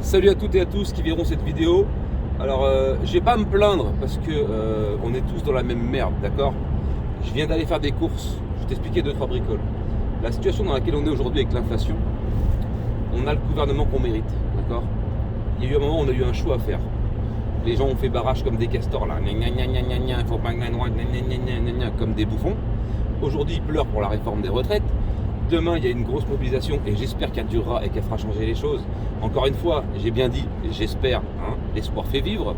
Salut à toutes et à tous qui verront cette vidéo. Alors, j'ai pas à me plaindre parce que on est tous dans la même merde, d'accord? Je viens d'aller faire des courses. Je vais t'expliquer 2-3 bricoles. La situation dans laquelle on est aujourd'hui avec l'inflation, on a le gouvernement qu'on mérite, d'accord? Il y a eu un moment où on a eu un choix à faire. Les gens ont fait barrage comme des castors là, il faut pas comme des bouffons. Aujourd'hui, ils pleurent pour la réforme des retraites. Demain, il y a une grosse mobilisation et j'espère qu'elle durera et qu'elle fera changer les choses. Encore une fois, j'ai bien dit, j'espère, hein, l'espoir fait vivre.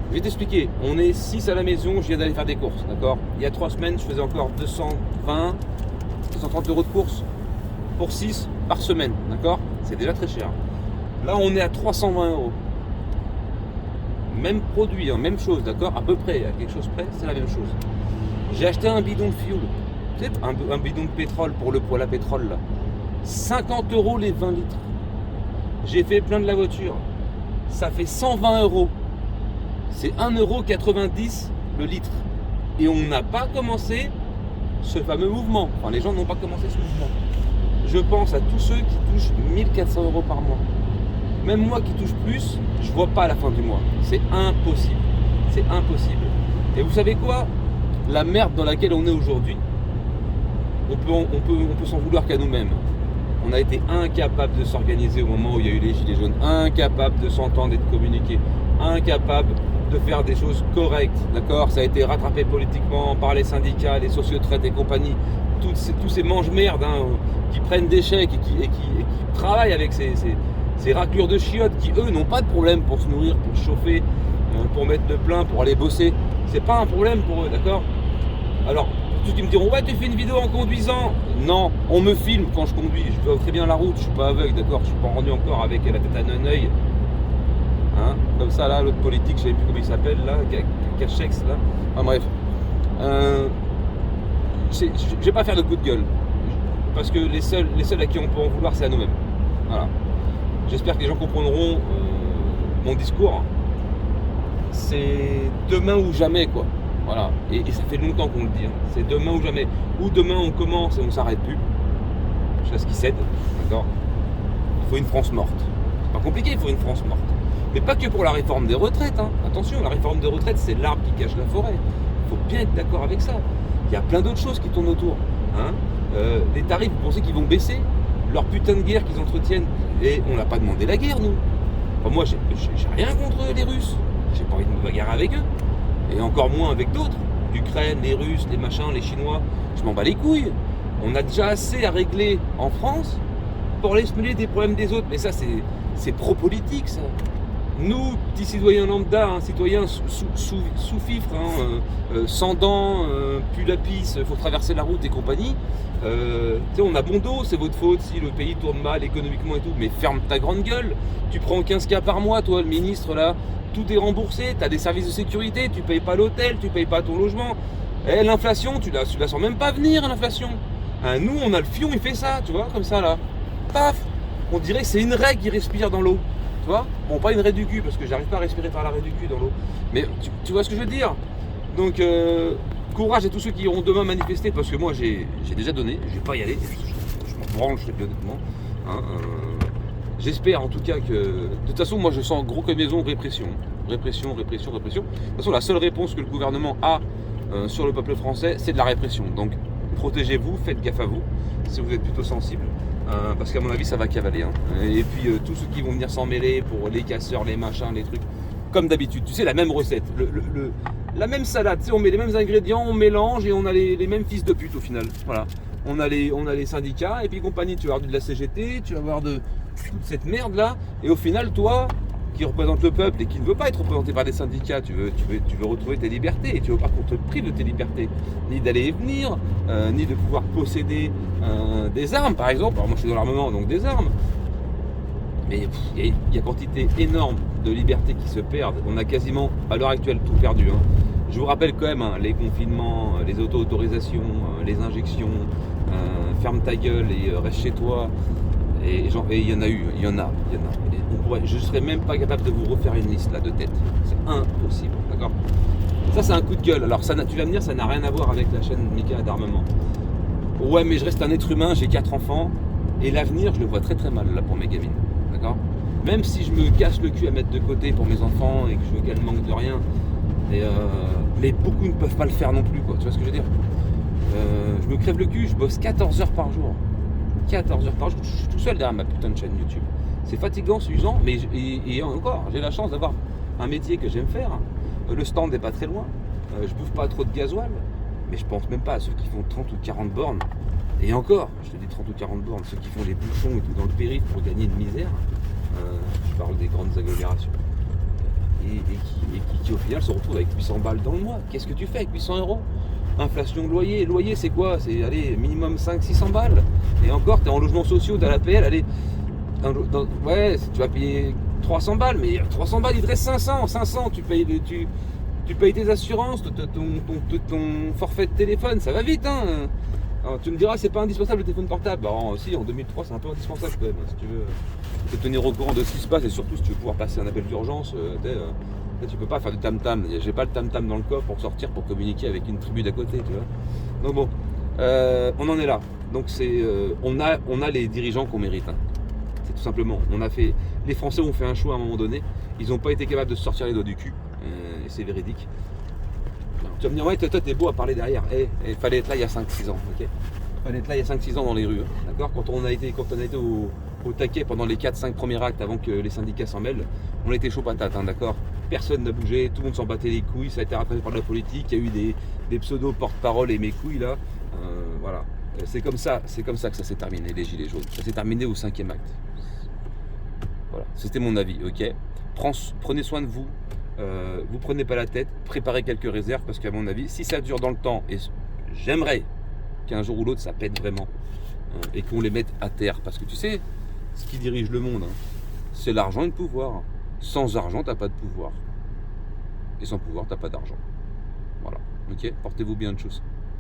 Je vais t'expliquer, on est 6 à la maison, je viens d'aller faire des courses, d'accord? Il y a 3 semaines, je faisais encore 220, 230 euros de courses pour 6 par semaine, d'accord? C'est déjà très cher. Là, on est à 320 euros. Même produit, hein, même chose, d'accord? À peu près, à quelque chose près, c'est la même chose. J'ai acheté un bidon de fioul. Un bidon de pétrole pour le poêle à pétrole là. 50 euros les 20 litres. J'ai fait plein de la voiture. Ça fait 120 euros. C'est 1,90 € le litre. Et on n'a pas commencé ce fameux mouvement. Enfin, les gens n'ont pas commencé ce mouvement. Je pense à tous ceux qui touchent 1400 euros par mois. Même moi qui touche plus, je vois pas la fin du mois. C'est impossible. C'est impossible. Et vous savez quoi? La merde dans laquelle on est aujourd'hui, on peut s'en vouloir qu'à nous-mêmes. On a été incapable de s'organiser au moment où il y a eu les gilets jaunes, incapable de s'entendre et de communiquer, incapable de faire des choses correctes, d'accord? Ça a été rattrapé politiquement par les syndicats, les sociotraites et compagnie, tous ces mange-merdes hein, qui prennent des chèques et qui travaillent avec ces raclures de chiottes qui, eux, n'ont pas de problème pour se nourrir, pour se chauffer, pour mettre le plein, pour aller bosser. C'est pas un problème pour eux, d'accord? Alors, tous qui me diront, ouais, tu fais une vidéo en conduisant. Non, on me filme quand je conduis. Je vois très bien la route, je suis pas aveugle, d'accord? Je suis pas rendu encore avec la tête à un œil. Hein? Comme ça, là, l'autre politique, je sais plus comment il s'appelle, là, Cachex, là. Enfin bref. Je vais pas faire de coup de gueule. Parce que les seuls à qui on peut en vouloir, c'est à nous-mêmes. Voilà. J'espère que les gens comprendront mon discours. C'est demain ou jamais, quoi. Voilà, et ça fait longtemps qu'on le dit, hein. C'est demain ou jamais. Ou demain on commence et on s'arrête plus. Jusqu'à ce qu'il cède, d'accord? Il faut une France morte. C'est pas compliqué, il faut une France morte. Mais pas que pour la réforme des retraites, hein. Attention, la réforme des retraites, c'est l'arbre qui cache la forêt. Il faut bien être d'accord avec ça. Il y a plein d'autres choses qui tournent autour. Hein. Les tarifs, vous pensez qu'ils vont baisser? Leur putain de guerre qu'ils entretiennent. Et on n'a pas demandé la guerre, nous. Enfin, moi, j'ai rien contre les Russes. J'ai pas envie de me bagarrer avec eux. Et encore moins avec d'autres, l'Ukraine, les Russes, les machins, les Chinois, je m'en bats les couilles. On a déjà assez à régler en France pour aller se mêler des problèmes des autres. Mais ça, c'est pro-politique, ça. Nous, petits citoyens lambda, hein, citoyens sous fifre, hein, sans dents, plus la pisse, faut traverser la route et compagnie. On a bon dos, c'est votre faute si le pays tourne mal économiquement et tout, mais ferme ta grande gueule. Tu prends 15K par mois, toi, le ministre, là. Tout est remboursé, tu as des services de sécurité, tu payes pas l'hôtel, tu payes pas ton logement. Et l'inflation, tu la sens même pas venir, l'inflation. Hein, nous, on a le fion, il fait ça, tu vois, comme ça, là. Paf. On dirait que c'est une raie qui respire dans l'eau. Tu vois? Bon, pas une raie du cul, parce que j'arrive pas à respirer par la raie du cul dans l'eau. Mais tu vois ce que je veux dire? Donc, courage à tous ceux qui iront demain manifester, parce que moi, j'ai déjà donné, je vais pas y aller. Je m'en branle, je te dis honnêtement. Hein, j'espère en tout cas que... De toute façon, moi je sens gros comme maison répression. Répression. De toute façon, la seule réponse que le gouvernement a sur le peuple français, c'est de la répression. Donc, protégez-vous, faites gaffe à vous, si vous êtes plutôt sensible. Parce qu'à mon avis, ça va cavaler. Hein. Et puis, tous ceux qui vont venir s'en mêler pour les casseurs, les machins, les trucs, comme d'habitude. Tu sais, la même recette, la même salade. Tu sais, on met les mêmes ingrédients, on mélange et on a les mêmes fils de pute au final. Voilà. On a les syndicats et puis compagnie. Tu vas avoir de la CGT, tu vas avoir de toute cette merde là, et au final, toi qui représente le peuple et qui ne veut pas être représenté par des syndicats, tu veux retrouver tes libertés, et tu veux pas qu'on te prive de tes libertés, ni d'aller et venir, ni de pouvoir posséder des armes par exemple. Alors moi je suis dans l'armement, donc des armes, mais il y a quantité énorme de libertés qui se perdent. On a quasiment à l'heure actuelle tout perdu, hein. Je vous rappelle quand même, hein, les confinements, les auto-autorisations, les injections, ferme ta gueule et reste chez toi. Et il y en a eu, il y en a. Je ne serais même pas capable de vous refaire une liste là de tête. C'est impossible, d'accord? Ça c'est un coup de gueule. Alors ça, tu vas me dire, ça n'a rien à voir avec la chaîne Mika d'armement. Ouais, mais je reste un être humain, j'ai 4 enfants, et l'avenir je le vois très très mal là pour mes gamines, d'accord? Même si je me casse le cul à mettre de côté pour mes enfants et que je veux qu'elles manquent de rien, mais beaucoup ne peuvent pas le faire non plus, quoi. Tu vois ce que je veux dire? Je me crève le cul, je bosse 14 heures par jour. 14 heures par jour, je suis tout seul derrière ma putain de chaîne YouTube. C'est fatigant, c'est usant, mais et encore, j'ai la chance d'avoir un métier que j'aime faire. Le stand n'est pas très loin, je bouffe pas trop de gasoil, mais je pense même pas à ceux qui font 30 ou 40 bornes. Et encore, je te dis 30 ou 40 bornes, ceux qui font les bouchons et tout dans le périph' pour gagner une misère, je parle des grandes agglomérations, et qui au final se retrouvent avec 800 balles dans le mois. Qu'est-ce que tu fais avec 800 euros? Inflation de loyer, loyer c'est quoi? C'est allez, minimum 500-600 balles. Et encore, tu es en logement social, tu as l'APL, allez, ouais, tu vas payer 300 balles, mais 300 balles, il te reste 500, tu payes tes assurances, ton forfait de téléphone, ça va vite, hein. Alors, tu me diras, c'est pas indispensable le téléphone portable. Alors, si, en 2003, c'est un peu indispensable quand même, si tu veux te tenir au courant de ce qui se passe, et surtout si tu veux pouvoir passer un appel d'urgence, tu peux pas faire du tam-tam. J'ai pas le tam-tam dans le coffre pour sortir, pour communiquer avec une tribu d'à côté, tu vois. Donc bon, on en est là. Donc on a les dirigeants qu'on mérite, hein. C'est tout simplement. Les Français ont fait un choix à un moment donné. Ils n'ont pas été capables de se sortir les doigts du cul. Et c'est véridique. Tu vas me dire, ouais, toi, t'es beau à parler derrière. Il fallait être là il y a 5-6 ans, ok? Fallait être là il y a 5-6 ans dans les rues, hein, d'accord? Quand on a été au taquet pendant les 4-5 premiers actes avant que les syndicats s'en mêlent, on était chaud patate, hein, d'accord? Personne n'a bougé, tout le monde s'en battait les couilles, ça a été rattrapé par de la politique, il y a eu des pseudo porte-parole et mes couilles là, voilà. C'est comme ça que ça s'est terminé, les gilets jaunes. Ça s'est terminé au 5e acte. Voilà, c'était mon avis, ok? Prenez soin de vous. Vous prenez pas la tête, préparez quelques réserves parce qu'à mon avis, si ça dure dans le temps, et j'aimerais qu'un jour ou l'autre ça pète vraiment, et qu'on les mette à terre, parce que tu sais, ce qui dirige le monde, hein, c'est l'argent et le pouvoir. Sans argent, t'as pas de pouvoir, et sans pouvoir, t'as pas d'argent. Voilà, ok, portez-vous bien de choses.